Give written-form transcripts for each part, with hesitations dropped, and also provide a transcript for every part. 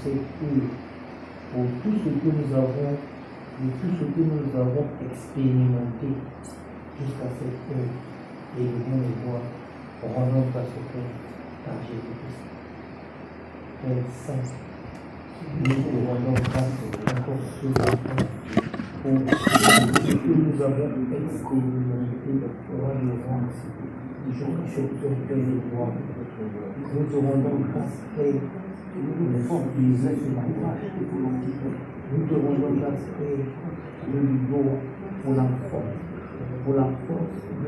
cette heure, pour tout ce que nous avons, expérimenté jusqu'à cette heure, et nous le voir, rendons grâce au Père par Jésus-Christ. Père Saint, nous te rendons grâce encore ce matin pour tout ce que nous avons expérimenté durant le vent du jour que je te de voir. Nous te rendons grâce, Père, pour le fort du courage et pour l'antidote. Nous te rendons grâce, Père, le don pour la force de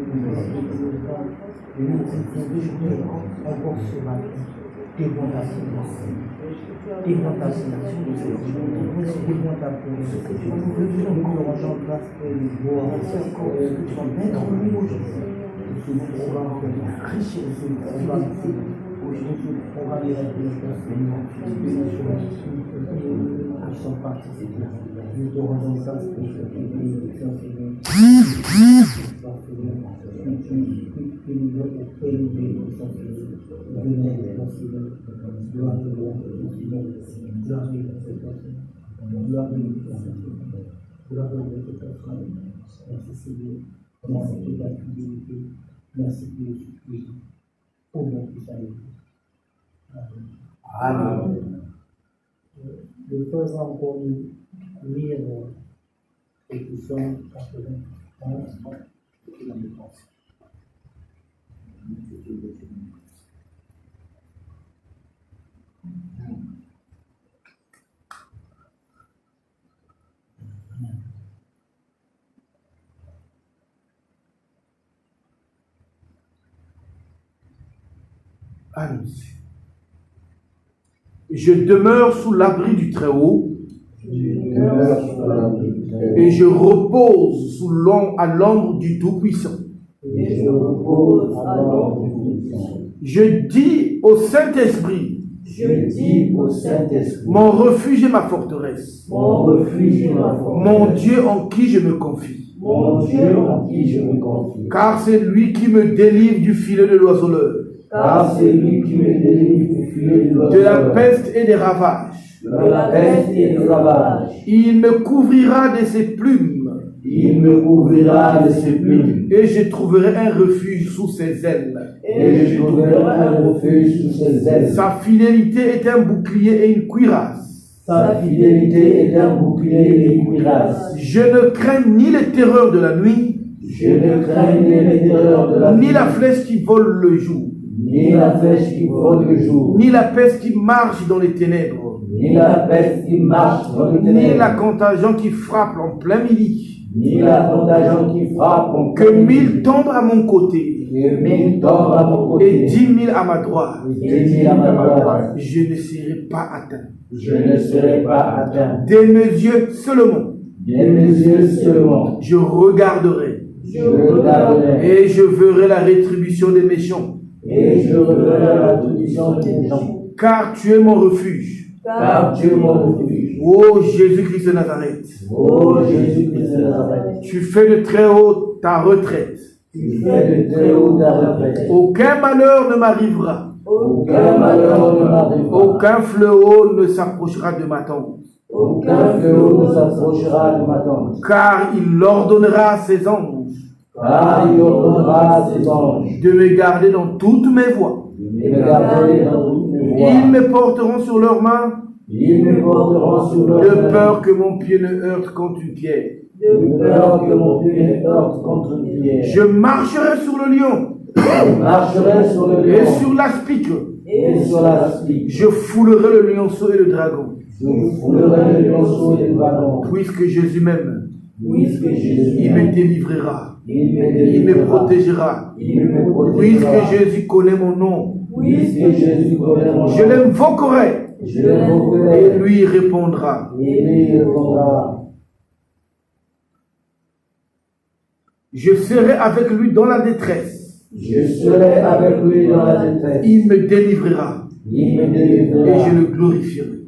nous retrouver encore ce matin. Témoin ta séance, témoin ta séance de ce jour, témoin ta présence. Nous te rendons grâce, Père, encore ce que tu vas mettre en nous aujourd'hui. Ce programme de richesse, ce programme aujourd'hui, ce programme de la bénédiction, nous sommes participants. Nous te rendons grâce pour ce que tu bénédiction, Seigneur. Que nous avons fait une bénédiction, Seigneur. Gloire à Dieu, Seigneur. Gloire à Dieu, gloire à Dieu, gloire à Dieu, merci, Seigneur. Merci pour ta fidélité. Merci pour le soutien. Au nom de salut. Amen. Le Père va encore nous lire Pétition 91 et la défense. Allons-y. Je demeure sous l'abri du Très-Haut et je repose à l'ombre du Tout-Puissant. Je dis au Saint-Esprit, mon refuge et ma forteresse, mon Dieu en qui je me confie. Car c'est lui qui me délivre du filet de l'oiseleur, de la peste et des ravages. Il me couvrira de ses plumes. Et je trouverai un refuge sous ses ailes. Sa fidélité est un bouclier et une cuirasse. Je ne crains ni les terreurs de la nuit, ni la flèche qui vole le jour, ni la peste qui marche dans les ténèbres, ni la contagion qui frappe en plein midi. Que 1000 tombent à mon côté et 10 000 à ma droite, je ne serai pas atteint. De mes yeux seulement, je regarderai et je verrai la rétribution des méchants. Car tu es mon refuge. Ô Jésus-Christ de Nazareth. Tu fais de très haut ta retraite. Aucun malheur ne m'arrivera. Aucun fléau ne s'approchera de ma tente. Car il ordonnera à ses anges de me garder dans toutes mes voies. Ils me porteront sur leurs mains, de peur que mon pied ne heurte contre une pierre. Je marcherai sur le lion et sur l'aspic. Je foulerai le lionceau et le dragon. Puisque Jésus m'aime, il me délivrera, il me protégera. Puisque Jésus connaît mon nom, je l'invoquerai et lui répondra. Je serai avec lui dans la détresse. Il me délivrera et je le glorifierai.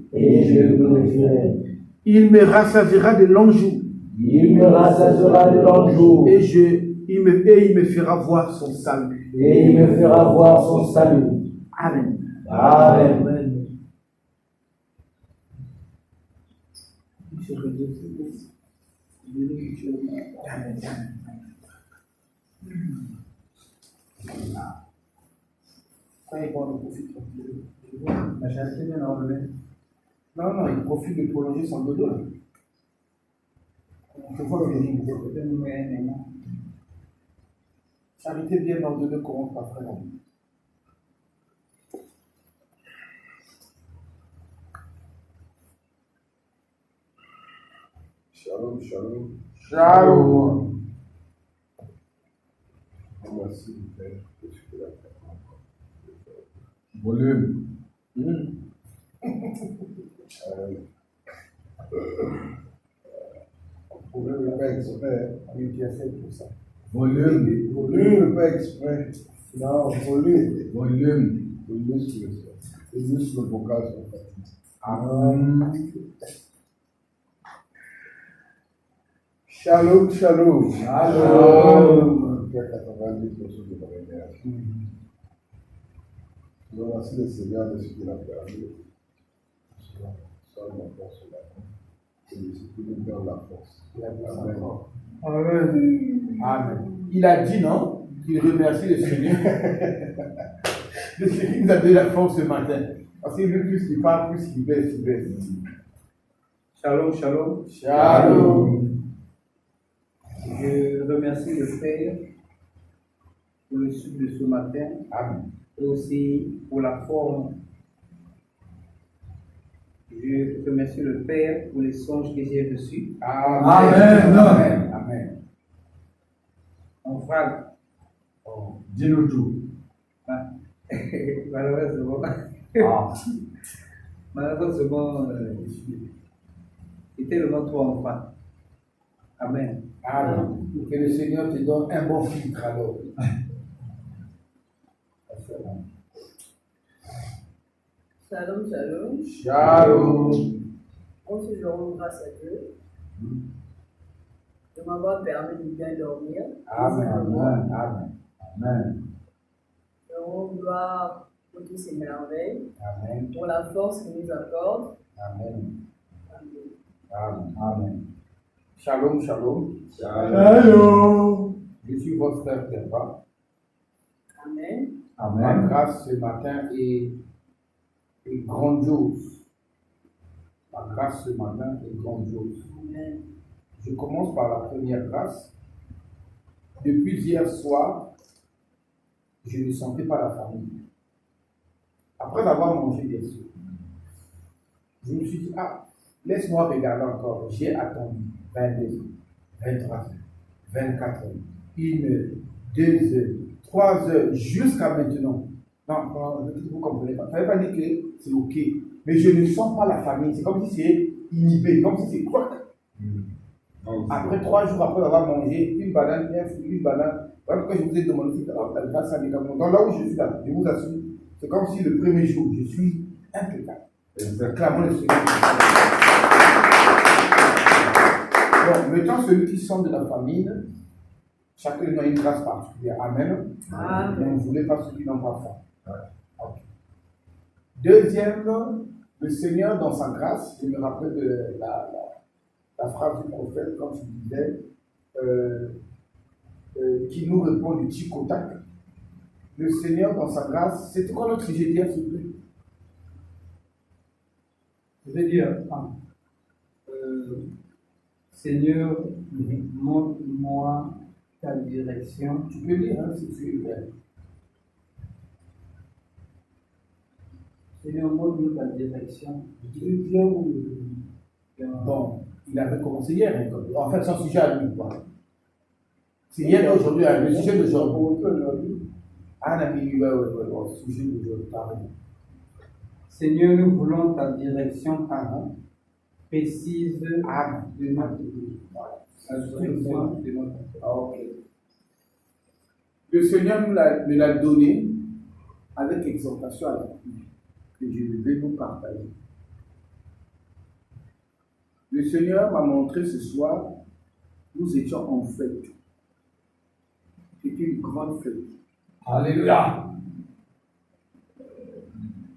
Il me rassasiera de longs jours. Et il me fera voir son salut. Amen. Ça, il prend le profit. Non, non, il profite de prolonger son dodo. Je vois le vérité. Charité bien dans le dodo commence par frère. Shalom, shalom. Shalom. Merci, Père, que tu fais la parole. Volume. Vous ne pas exprès. Oui, tu as fait tout ça. Volume. Volume, pas exprès. Non, volume. Volume. Le muscle, le muscle vocal sont fatigués. Amen. Shalom, shalom. Shalom. Père 90% de la lumière. Je remercie le Seigneur de ce qu'il a permis. Soit ma force là. Et de ce qu'il nous donne la force. Amen. Amen. Amen. Il a dit, non? Il remercie le Seigneur de ce qu'il nous a donné la force ce matin. Parce qu'il veut plus qu'il parle, plus qu'il baisse, il baisse. Shalom, shalom. Shalom. Je remercie le Père pour le sucre de ce matin Amen. et aussi pour la forme. Je remercie le Père pour les songes que j'ai reçus. Amen. Amen. Amen. Mon frère, Dis-nous tout. malheureusement, malheureusement, c'était le mot trop enfant. Amen. Amen. Que le Seigneur te donne un bon filtre alors. Shalom, shalom. Shalom. Ensuite, je rends grâce à Dieu de m'avoir permis de bien dormir. Amen. Amen. Amen. Amen. Je rends gloire pour tous ces merveilles, Amen. pour la force qu'il nous accorde. Amen. Amen. Amen. Amen. Shalom, shalom. Shalom. Je suis votre frère Terba. Amen. Ma grâce ce matin est grandiose. Ma grâce ce matin est grandiose. Amen. Je commence par la première grâce. Depuis hier soir, je ne sentais pas la famille. Après avoir mangé bien sûr, je me suis dit, laisse-moi regarder encore. J'ai attendu 22 heures, 23 heures, 24 heures, 1 heure, 2 heures, 3 heures, jusqu'à maintenant. Non, vous ne comprenez pas. Ça ne veut pas dire que c'est OK. Mais je ne sens pas la famille. C'est comme si c'est inhibé, comme si c'est quoi. Après 3 jours après avoir mangé une banane, un fruit, une banane, voilà pourquoi je vous ai demandé la grâce à médicament. Donc là où je suis là, je vous assure, c'est comme si le premier jour, je suis impeccable. Clamons le Seigneur. Bon, maintenant, celui qui sent de la famine, chacun a une grâce particulière. Amen. Amen. Mais on ne voulait pas ceux qui n'ont pas faim. Okay. Deuxième, le Seigneur, dans sa grâce, je me rappelle de la phrase du prophète, comme je disais, qui nous répond du tic au tac. Le Seigneur, dans sa grâce, c'était quoi notre sujet d'hier, s'il vous plaît? Je vais dire, Seigneur, montre-moi ta direction. Tu peux lire, hein, si tu es ouvert. Seigneur, montre-nous ta direction. Bon, il avait commencé hier. Hein, en fait, son sujet à lui. C'est hier et aujourd'hui, le sujet d'aujourd'hui. Ami, ouais, sujet d'aujourd'hui, pardon. Seigneur, nous voulons ta direction précise de notre vie. Ok. Le Seigneur me l'a donné avec exhortation à la vie que je vais vous partager. Le Seigneur m'a montré ce soir, nous étions en fête. C'était une grande fête. Alléluia.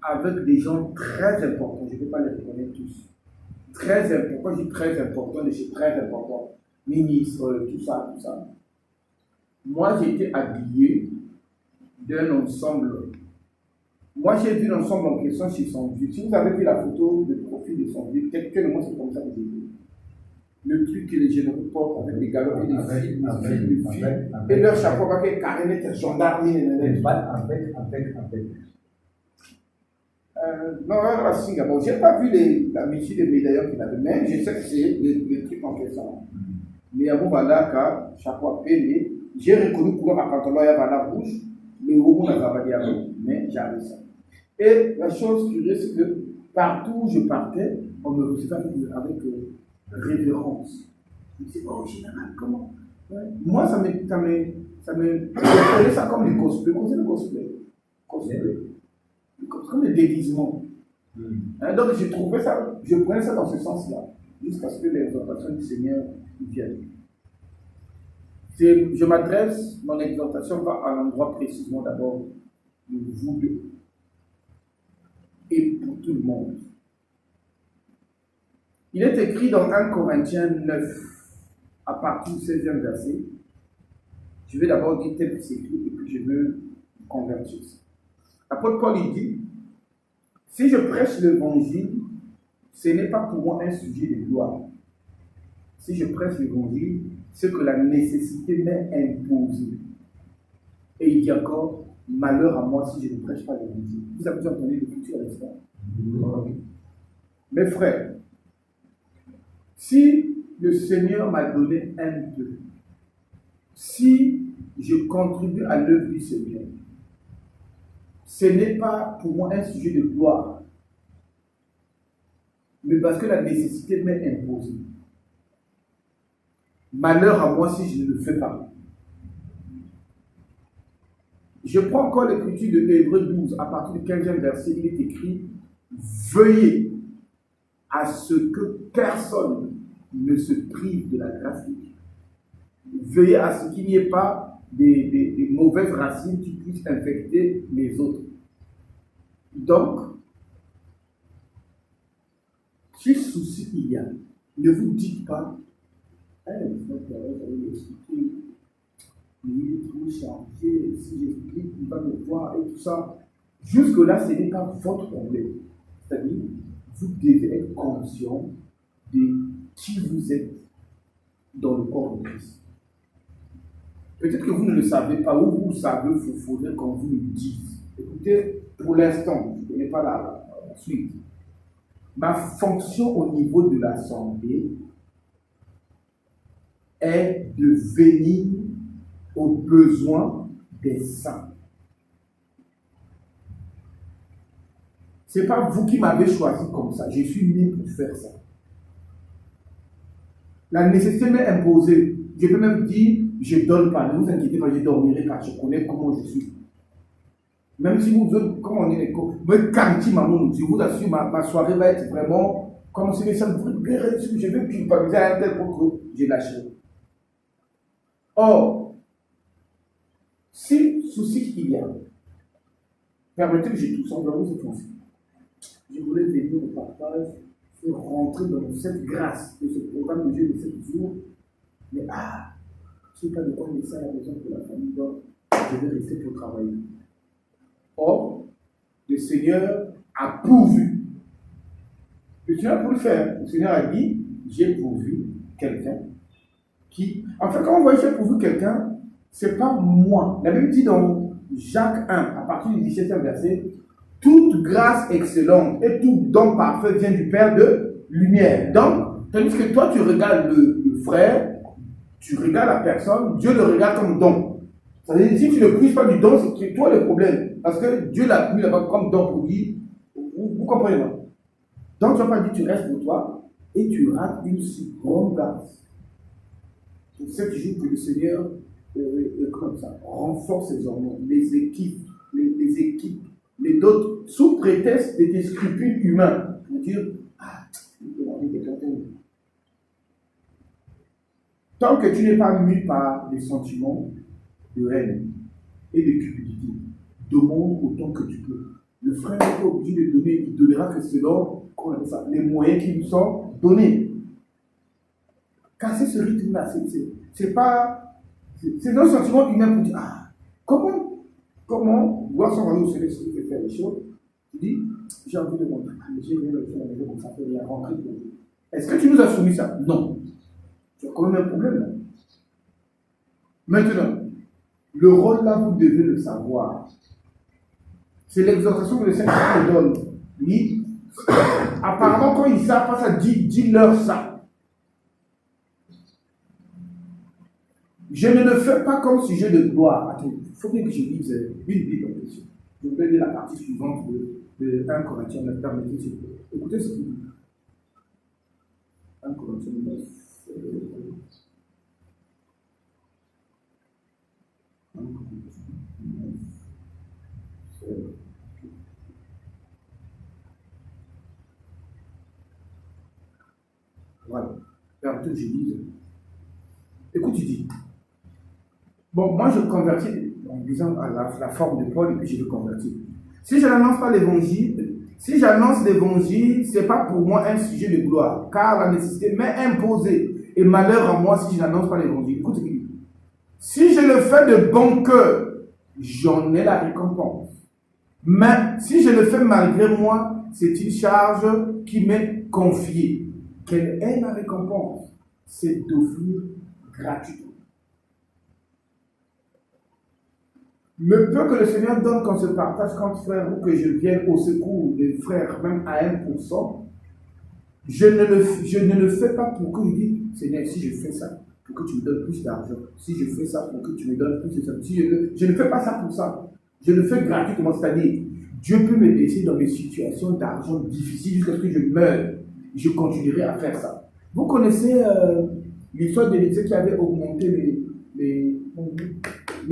Avec des gens très importants, je ne peux pas les reconnaître tous. très important, quand je dis très important, je suis très important, ministre, tout ça, tout ça. Moi, j'ai été habillé d'un ensemble. Moi, j'ai vu l'ensemble en question chez son vieux. Si vous avez vu la photo de profil de son vieux, quelquefois, c'est comme ça que j'ai vu. Le truc que les généraux portent avec les galops et les filles, et leur chapeau avec carnet, gendarme, non, à Singapour, je n'ai pas vu la métier des médaillons qu'il avait, mais je sais que c'est le truc en question. Mais à Moubalaka, chapeau à peine, j'ai reconnu pour ma pantalon, il y avait la bouche, mais au moins, on a dit mais j'avais ça. Et la chose curieuse, c'est que partout où je partais, on me recevait avec révérence. Je me disais, oh, général, comment? Ouais. Moi, ça me prenait ça comme le cosplay. Vous connaissez le cosplay? Comme le déguisement. Hein, donc, je trouvais ça, je prenais ça dans ce sens-là, jusqu'à ce que les exhortations du Seigneur viennent. Je m'adresse, mon exhortation va à l'endroit précisément d'abord de vous deux et pour tout le monde. Il est écrit dans 1 Corinthiens 9, à partir du 16e verset. Je vais d'abord dire tel que c'est écrit et puis je veux convertir ça. L'apôtre Paul il dit, si je prêche l'évangile, ce n'est pas pour moi un sujet de gloire. Si je prêche l'évangile, c'est que la nécessité m'est imposée. Et il dit encore, malheur à moi si je ne prêche pas l'évangile. Vous avez déjà entendu l'écriture, n'est-ce pas? Mes frères, si le Seigneur m'a donné un peu, si je contribue à l'œuvre du Seigneur, ce n'est pas pour moi un sujet de gloire, mais parce que la nécessité m'est imposée. Malheur à moi si je ne le fais pas. Je prends encore l'écriture de Hébreux 12, à partir du 15e verset, il est écrit « Veuillez à ce que personne ne se prive de la grâce de Dieu. Veuillez à ce qu'il n'y ait pas des mauvaises racines qui puissent infecter les autres. » Donc, si souci il y a, ne vous dites pas « il est trop chargé, si j'explique, il va me voir et tout ça. » Jusque-là, ce n'est pas votre problème. C'est-à-dire, vous devez être conscient de qui vous êtes dans le corps de Christ. Peut-être que vous ne le savez pas, ou vous le savez, il faudrait qu'on vous le dise. Écoutez, pour l'instant, je ne connais pas la suite. Ma fonction au niveau de l'Assemblée est de venir aux besoins des saints. Ce n'est pas vous qui m'avez choisi comme ça. Je suis né pour faire ça. La nécessité m'est imposée. Je peux même dire, je ne donne pas. Ne vous inquiétez pas, je dormirai car je connais comment je suis. Même si vous, comme on dit, je vous assure, ma soirée va être vraiment comme si ça me ferait. Je vais culpabiliser à un tel point que j'ai lâché. Or, si souci qu'il y a, permettez que je tout simplement vous pense. Je voulais venir au partage et rentrer dans cette grâce de ce programme de Dieu de 7 jours. Mais je ne sais pas de quoi laisser à la maison pour la famille, donc je vais rester pour travailler. Or, le Seigneur a pourvu. Le Seigneur a pu le faire. Le Seigneur a dit, j'ai pourvu quelqu'un qui... En fait, quand on voit j'ai pourvu quelqu'un, ce n'est pas moi. La Bible dit dans Jacques 1, à partir du 17e verset, toute grâce excellente et tout don parfait vient du Père de lumière. Donc, tandis que toi, tu regardes le frère, tu regardes la personne, Dieu le regarde comme don. C'est-à-dire, si tu ne puisses pas du don, c'est toi le problème. Parce que Dieu l'a mis là-bas comme don pour dire, vous comprenez moi. Donc, tu vas pas dire, tu restes pour toi et tu rates une si grande grâce. C'est ce qui joue que le Seigneur, comme ça, renforce ses hormones, les équipes, les d'autres, sous prétexte des scrupules humains, pour dire, tant que tu n'es pas mu par des sentiments de haine et de cupidité, demande autant que tu peux. Le frère n'est pas obligé de donner, il donnera que selon les moyens qui lui sont donner. Casser ce rythme-là, c'est pas. C'est un sentiment humain pour dire ah, comment voir son royaume se laisser faire les choses. Tu dis, j'ai envie de montrer, j'ai envie de faire la maison comme ça, il y a rentré pour vous. Est-ce que tu nous as soumis ça? Non. Tu as quand même un problème là. Maintenant, le rôle là, vous devez le savoir. C'est l'exhortation que le Seigneur te donne. Oui. Apparemment, quand ils savent pas ça, dis-leur ça. Je ne le fais pas comme sujet de gloire. Attends, il faut bien que je lise une Bible. Je vais lire la partie suivante de 1 Corinthiens 9. Écoutez ce qu'il dit. 1 Corinthiens 9. Voilà. Permettez que je lise. Écoute, il dit. Bon, moi je convertis en disant à la forme de Paul et puis je le convertis. Si je n'annonce pas l'évangile, si j'annonce l'évangile, ce n'est pas pour moi un sujet de gloire, car la nécessité m'est imposée et malheur à moi si je n'annonce pas l'évangile. Écoute ce qu'il dit. Si je le fais de bon cœur, j'en ai la récompense. Mais si je le fais malgré moi, c'est une charge qui m'est confiée. Quelle est ma récompense? C'est d'offrir gratuitement. Le peu que le Seigneur donne qu'on se partage contre frères ou que je vienne au secours des frères, même à 1%, je ne le fais pas pour que je dise, Seigneur, si je fais ça, pour que tu me donnes plus d'argent. Si je fais ça, pour que tu me donnes plus de ça. Si je ne fais pas ça pour ça. Je le fais gratuitement. C'est-à-dire, Dieu peut me laisser dans des situations d'argent difficiles jusqu'à ce que je meure. Je continuerai à faire ça. Vous connaissez l'histoire d'Élisée qui avait augmenté les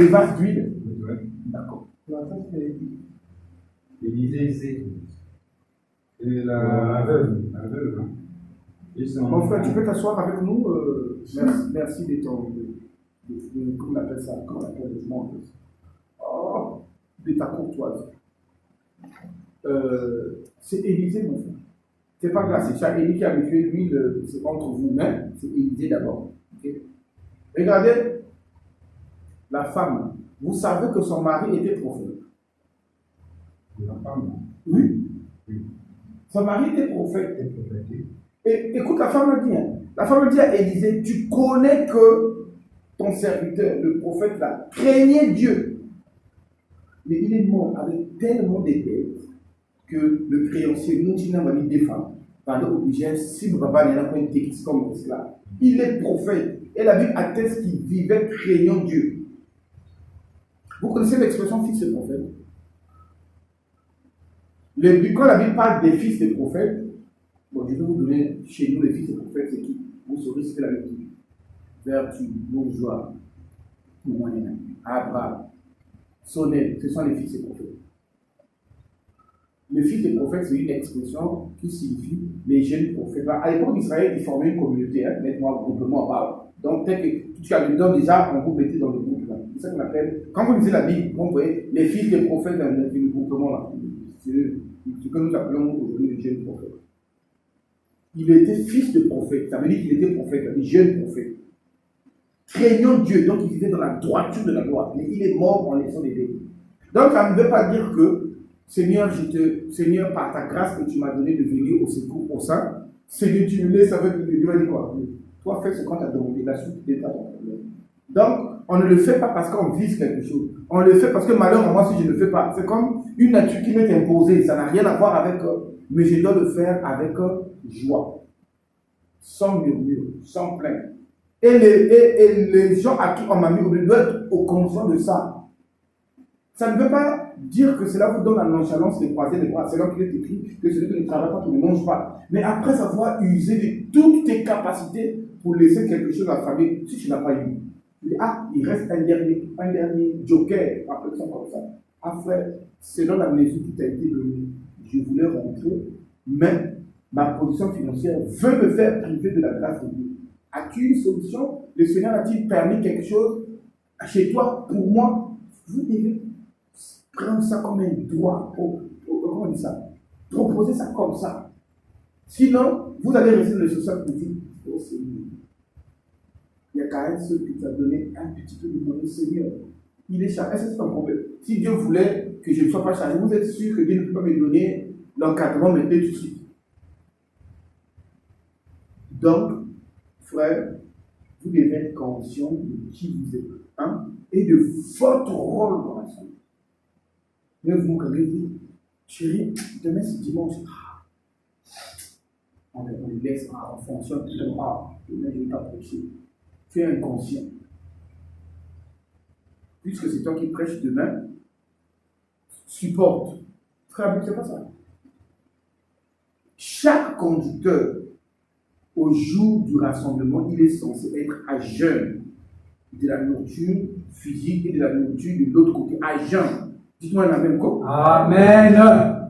vases d'huile? D'accord. Élisée, c'est la veuve. Mon frère, tu peux t'asseoir avec nous. Merci de ton. Comment on appelle ça? Comment on appelle le monde? Oh, de ta courtoisie. C'est Élisée, mon frère. C'est pas grave, c'est chaque Élie qui a habitué l'huile, c'est entre vous-même, c'est Élisée d'abord. Okay? Regardez, la femme, vous savez que son mari était prophète. La femme? Oui. Son mari était prophète. Et écoute, la femme dit, la femme dit à Élisée, tu connais que ton serviteur, le prophète là, craignait Dieu. Mais il est mort avec tellement d'épées que le créancier Moutina m'a dit des femmes. Pendant obligé, si le papa n'est pas une technique comme esclave. Il est prophète. Et la Bible atteste qu'il vivait craignant Dieu. Vous connaissez l'expression fils de prophète? Quand la Bible parle des fils de prophètes, bon, je vais vous donner chez nous les fils de prophètes, c'est qui? Vous saurez ce que la Bible dit. Vertu, bourgeois, moyen, Abraham, Sonnet, ce sont les fils de prophètes. Le fils de prophète, c'est une expression qui signifie les jeunes prophètes. À l'époque d'Israël, ils formaient une communauté, mettez-moi groupement à donc, peut-être que tu as le don déjà, on vous mettez dans le groupe là. C'est ça qu'on appelle, quand vous lisez la Bible, vous voyez les fils des prophètes dans le groupement là. C'est ce que nous appelons aujourd'hui les jeunes prophètes. Il était fils de prophète, ça veut dire qu'il était prophète, un jeune prophète. Craignant Dieu, donc il vivait dans la droiture de la loi, mais il est mort en laissant des dégâts. Donc ça ne veut pas dire que Seigneur, Seigneur, par ta grâce que tu m'as donné de venir au secours au sein, Seigneur, tu me laisses avec Dieu. Dieu m'a dit quoi? Toi, fais ce qu'on t'a demandé, la suite n'est pas ton problème. Donc, on ne le fait pas parce qu'on vise quelque chose. On le fait parce que malheureusement, si je ne le fais pas, c'est comme une nature qui m'est imposée. Ça n'a rien à voir avec, mais je dois le faire avec joie, sans murmure, sans plainte. Et les gens à qui on m'a mis au milieu doivent être au conscient de ça. Ça ne veut pas dire que cela vous donne la nonchalance de croiser les bras. C'est là qu'il est écrit que celui qui ne travaille pas, qui ne mange pas. Mais après avoir usé de toutes tes capacités pour laisser quelque chose à la famille, si tu n'as pas eu, il reste un dernier joker, appelle ça comme ça. Après, selon la mesure qui t'a été donnée, je voulais rentrer, mais ma position financière veut me faire priver de la grâce de Dieu. As-tu une solution? Le Seigneur a-t-il permis quelque chose chez toi? Pour moi, vous devez prendre ça comme un droit. Comment on dit ça? Proposer ça comme ça. Sinon, vous allez rester dans le social pour dire, oh Seigneur, il y a quand même ceux qui t'ont donné un petit peu de monnaie, Seigneur. Il est chargé. Est-ce que c'est un problème? Si Dieu voulait que je ne sois pas chargé, vous êtes sûr que Dieu ne peut pas me donner l'encadrement maintenant tout de suite? Donc, frère, vous devez être conscient de qui vous êtes, hein, et de votre rôle dans la famille. Mais vous me regardez, chérie, demain c'est dimanche. On les laisse en fonction de ton art. Demain je vais t'approcher. Tu es inconscient. Puisque c'est toi qui prêches demain, supporte. Frère, c'est pas ça. Chaque conducteur, au jour du rassemblement, il est censé être à jeûne de la nourriture physique et de la nourriture de l'autre côté. À jeûne. Dites-moi la même chose. Amen.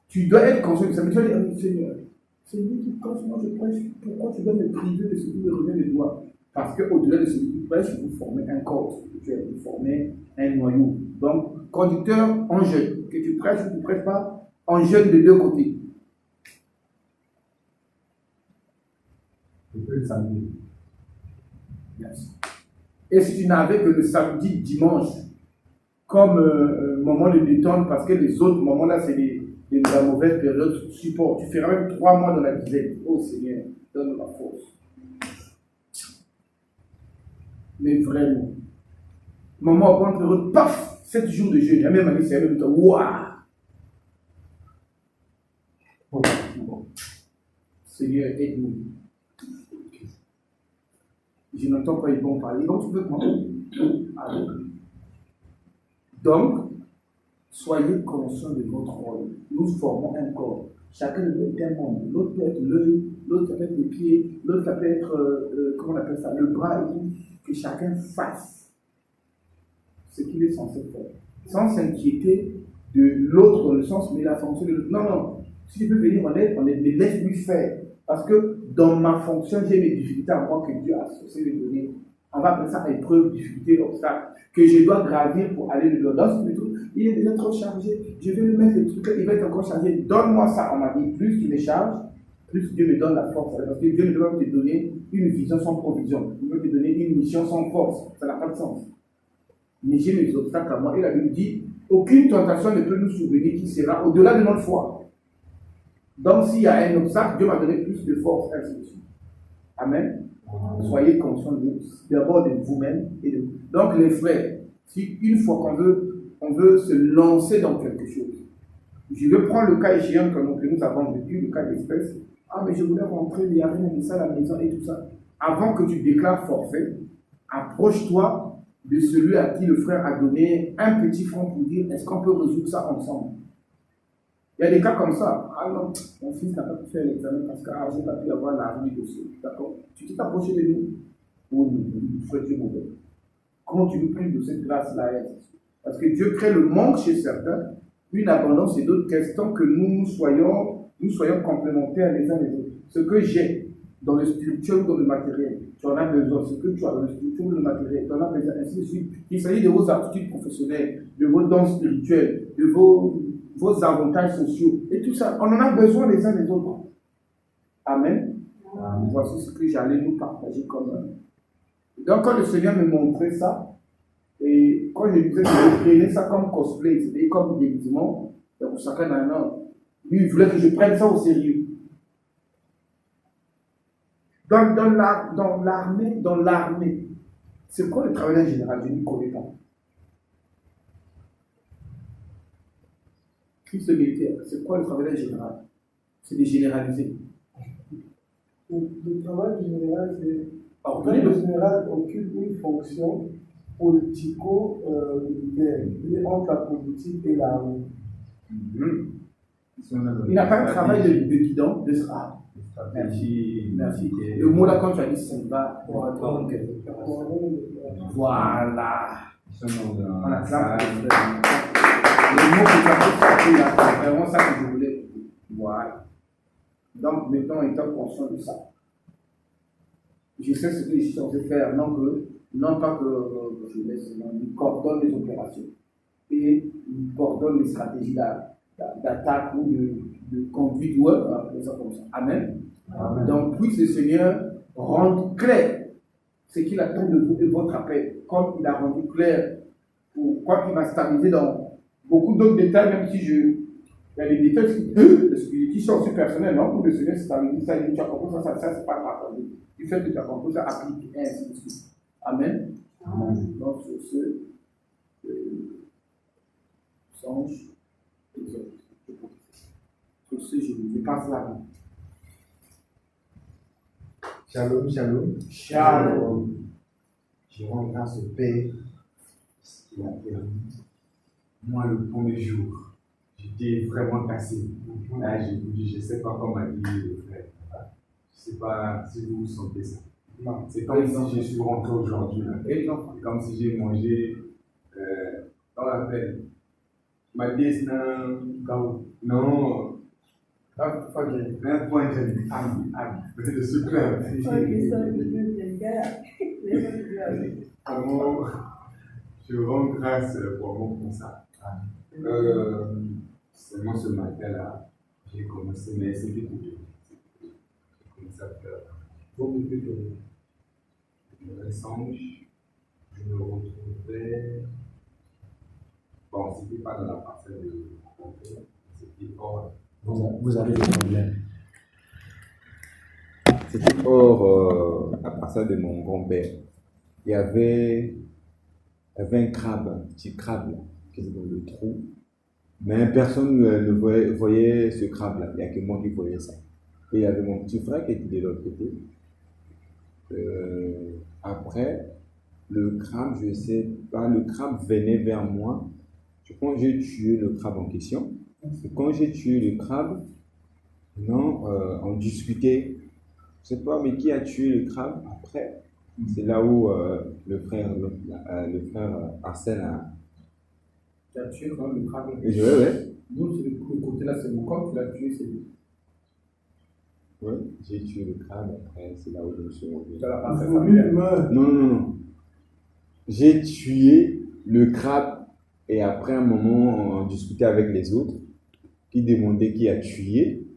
Tu dois être conscient de ça. Mais tu vas dire, Seigneur, c'est lui qui, quand moi je prêche, pourquoi tu dois me priver de ce qui me revient de toi? Parce qu'au-delà de ce que tu prêches, vous formez un corps spirituel, vous formez un noyau. Donc, conducteur en jeûne, que tu prêches ou que tu ne prêches pas, en jeûne de deux côtés. Je peux le samedi. Yes. Et si tu n'avais que le samedi, dimanche, comme moment de détente, parce que les autres moments là, c'est la mauvaise période support. Tu feras même 3 mois dans la dizaine. Oh Seigneur, donne la force. Mais vraiment, moment où on te paf, 7 jours de jeûne, la même année, c'est la même temps. Waouh! Seigneur, aide-nous. Je n'entends pas les bons parler, donc tu peux demander. Donc, soyez conscients de votre rôle. Nous formons un corps. Chacun peut être un membre. L'autre peut être l'œil, l'autre ça peut être les pieds, l'autre ça peut être, comment on appelle ça, le bras et tout. Que chacun fasse ce qu'il est censé faire. Sans s'inquiéter de l'autre dans le sens, mais la fonction de l'autre. Non, non. Si tu peux venir en aide, mais laisse-lui faire. Parce que dans ma fonction, j'ai mes difficultés à moi que Dieu a censé me donner. On va appeler ça épreuve, difficulté, obstacle, que je dois gravir pour aller le dans ce truc. Il est déjà trop chargé. Je vais lui mettre le truc, il va être encore chargé. Donne-moi ça. On m'a dit, plus tu me charges, plus Dieu me donne la force. Parce que Dieu ne peut pas te donner une vision sans provision. Il peut te donner une mission sans force. Ça n'a pas de sens. Mais j'ai mes obstacles à moi. Et la Bible dit, aucune tentation ne peut nous survenir qui sera au-delà de notre foi. Donc, s'il y a un obstacle, Dieu m'a donné plus de force, ainsi de suite. Amen. Soyez conscients d'abord de vous-même. Donc, les frères, si une fois qu'on veut se lancer dans quelque chose, je vais prendre le cas échéant que nous avons vécu, le cas d'espèce. Ah, mais je voulais rentrer, il y a rien de ça à la maison et tout ça. Avant que tu déclares forfait, approche-toi de celui à qui le frère a donné un petit franc pour dire est-ce qu'on peut résoudre ça ensemble. Il y a des cas comme ça. Ah non, mon fils n'a pas pu faire l'examen parce que je n'ai pas pu avoir l'argent du dossier. D'accord? Tu t'es approché de nous. Oh non, frère Dieu mauvais. Comment tu nous prives de cette grâce-là? Parce que Dieu crée le manque chez certains, une abondance et d'autres questions que nous soyons complémentaires les uns les autres. Ce que j'ai dans le spirituel ou dans le matériel, tu en as besoin. Ce que tu as dans le spirituel ou le matériel, tu en as besoin. Ainsi de suite. Il s'agit de vos aptitudes professionnelles, de vos dons spirituels, de vos avantages sociaux. Et tout ça, on en a besoin les uns les autres. Amen. Amen. Voici ce que j'allais nous partager comme. Donc, quand le Seigneur me montrait ça, et quand je disais que je prenais ça comme cosplay, c'était comme déguisement, donc chacun a un ordre. Lui, il voulait que je prenne ça au sérieux. Dans l'armée, c'est quoi le travail général? Je ne connais pas. Christ militaire, c'est quoi le travail général? C'est de généraliser. Le travail général, c'est. Le général occupe une fonction politico-militaire. Il est entre la politique et l'armée. Il n'a pas un travail de guidon, de ça. Merci. Merci. Le mot là, quand tu as dit ça, va. Voilà. On acclame. Le mot que tu as fait, c'est vraiment ça que je voulais. Voilà. Donc, maintenant, étant conscient de ça, je sais ce que je suis censé faire, non pas que je laisse, il coordonne les opérations et il coordonne les stratégies d'attaque ou de conduite ou autre, ça comme ça. Amen. Amen. Donc, puisse le Seigneur rendre clair ce qu'il attend de vous et votre appel, comme il a rendu clair, ou quoi qu'il va stabiliser dans beaucoup d'autres détails, même si il y a des détails qui sont aussi personnels, non? Pour le Seigneur stabiliser ça, il dit, tu as compris ça, c'est pas grave. Du fait que tu as compris ça, applique, et ainsi de suite. Amen. Amen. Donc, sur ce, songe, sur ce, je passe la vie. Shalom, shalom. Shalom. Je rends grâce au Père qui a permis. Moi, le premier jour, j'étais vraiment cassé. Là, j'ai dit, je ne sais pas comment dire le frère. Je ne sais pas si vous sentez ça. Non. C'est comme si je suis rentré aujourd'hui. C'est comme si j'ai mangé dans la peine. Ma diète, non. Même point, j'ai dit, je suis clair. Comment je rends grâce vraiment pour ça. C'est moi ce matin-là, j'ai commencé, mais c'était tout. J'ai commencé à faire beaucoup plus de songe. Je me retrouvais. Bon, c'était pas dans la parcelle de mon père, c'était hors. Vous avez des problèmes. C'était hors, à partir de mon grand-père. Il y avait un crabe, un petit crabe là, qui était dans le trou. Mais personne ne voyait ce crabe-là. Il n'y a que moi qui voyais ça. Et il y avait mon petit frère qui était de l'autre côté. Après, le crabe, je ne sais pas, le crabe venait vers moi. Je pense que j'ai tué le crabe en question. Et quand j'ai tué le crabe, on discutait. Je ne sais pas, mais qui a tué le crabe après? C'est là où le frère Arsène a. Tu as tué quand même le crabe. Ouais. Nous, c'est le côté là, c'est mon corps, tu l'as tué, c'est lui. Oui, j'ai tué le crabe après, c'est là où je me suis revenu. Tu as la parcelle familiale. Non. J'ai tué le crabe et après un moment, on discutait avec les autres qui demandaient qui a tué.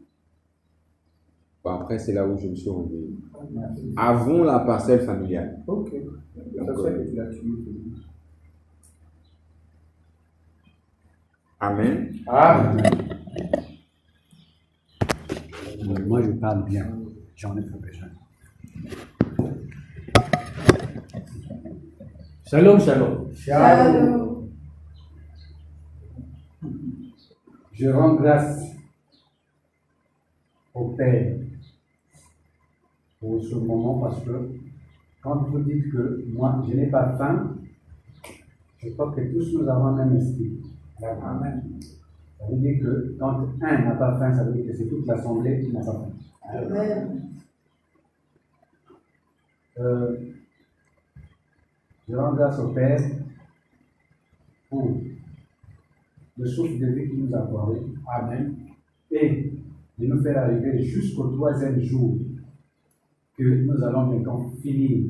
Bon, après, c'est là où je me suis revenu. Avant la parcelle familiale. Ok. C'est ça que tu l'as tué. Amen. Moi, je parle bien. J'en ai pas besoin. Shalom, shalom. Shalom. Je rends grâce au Père pour ce moment parce que quand vous dites que moi, je n'ai pas faim, je crois que tous nous avons un même esprit. Amen. Ça veut dire que quand un n'a pas faim, ça veut dire que c'est toute l'assemblée qui n'a pas faim. Amen. Je rends grâce au Père pour le souffle de vie qu'il nous a accordé. Amen. Et de nous faire arriver jusqu'au 3e jour que nous allons maintenant finir.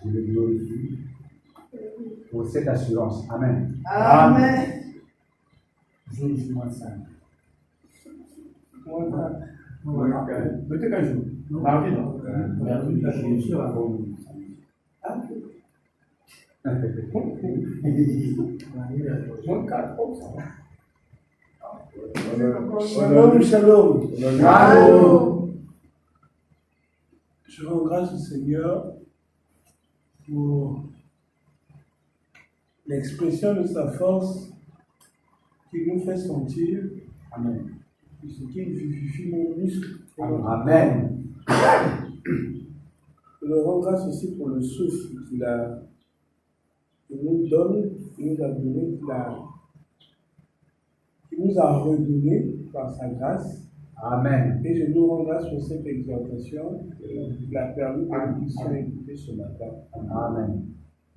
Je le glorifie pour cette assurance. Amen. Amen. Jour du mois 5. Peut-être qu'un jour. Mardi, non? Mardi, je suis sûr à vous. Moins 4, ça va. Shalom, shalom. Shalom. Je rends grâce au Seigneur pour l'expression de sa force qui nous fait sentir. Amen. Ce qui vivifie nos muscles. Amen. Je le rends grâce aussi pour le souffle qu'il nous donne, qu'il nous a donné, qu'il nous a redonné par sa grâce. Amen. Et je nous rends grâce pour cette exhortation qu'il a permis que nous puissions écouter ce matin. Amen.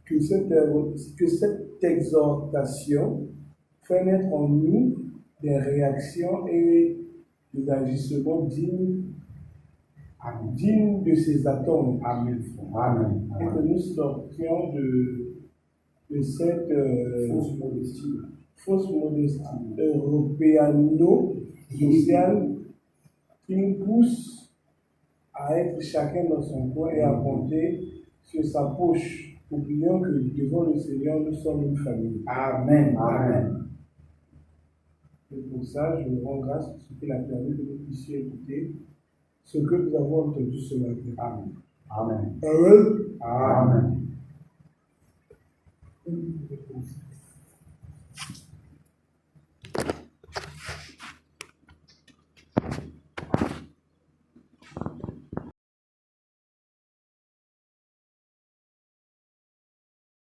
Que cette exhortation fait naître en nous des réactions et des agissements dignes de ses attentes. Amen. Amen. Et que nous sortions de cette fausse modestie européano-sociale qui nous pousse à être chacun dans son coin et à compter sur sa poche. Oublions que devant le Seigneur, nous sommes une famille. Amen. Amen. Et pour ça, je me rends grâce pour ce qu'il a permis que nous puissions écouter ce que nous avons entendu ce matin. Amen. Amen. Amen. Amen. Amen.